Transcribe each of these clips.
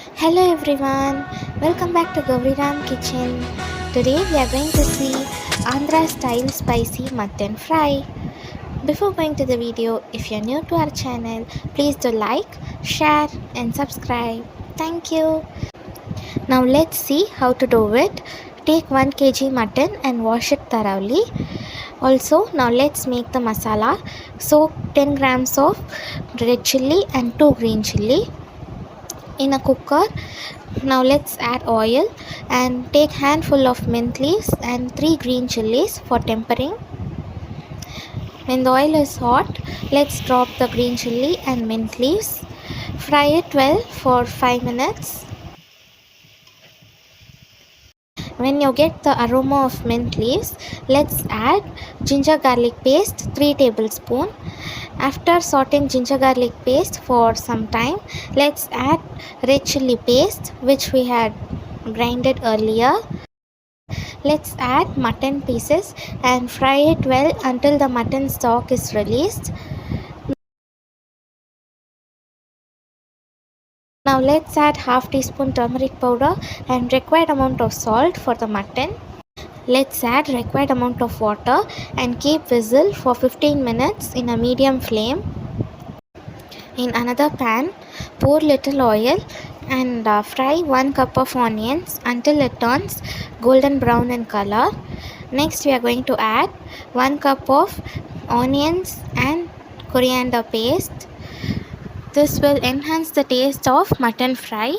Hello everyone, welcome back to Gauriram Kitchen. Today we are going to see Andhra style spicy mutton fry. Before going to the video, if you're new to our channel, please do like, share and subscribe. Thank you. Now let's see how to do it. Take 1 kg mutton and wash it thoroughly. Also, now let's make the masala. Soak 10 grams of red chilli and 2 green chilli in a cooker. Now let's add oil and take handful of mint leaves and 3 green chilies for tempering. When the oil is hot, let's drop the green chili and mint leaves. Fry it well for 5 minutes. When you get the aroma of mint leaves, let's add ginger garlic paste 3 tablespoons. After sauteing ginger garlic paste for some time, let's add red chili paste which we had grinded earlier. Let's add mutton pieces and fry it well until the mutton stock is released. Now let's add half teaspoon turmeric powder and required amount of salt for the mutton. Let's add required amount of water and keep whistle for 15 minutes in a medium flame. In another pan, pour little oil and fry 1 cup of onions until it turns golden brown in color. Next we are going to add 1 cup of onions and coriander paste. This will enhance the taste of mutton fry.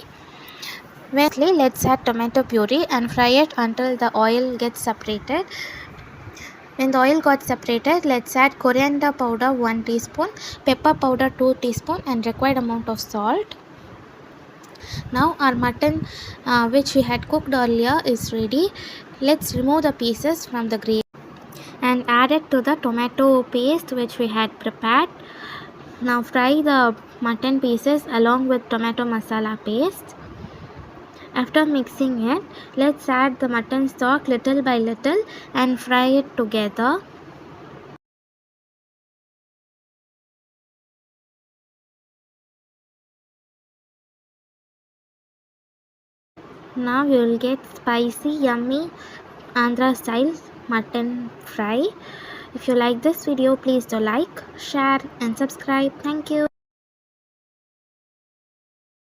Lastly, let's add tomato puree and fry it until the oil gets separated. When the oil got separated, let's add coriander powder 1 teaspoon, pepper powder 2 teaspoon and required amount of salt. Now our mutton which we had cooked earlier is ready. Let's remove the pieces from the gravy and add it to the tomato paste which we had prepared. Now fry the mutton pieces along with tomato masala paste. After mixing it, let's add the mutton stock little by little and fry it together. Now we will get spicy, yummy Andhra style mutton fry. If you like this video, please do like, share and subscribe. Thank you.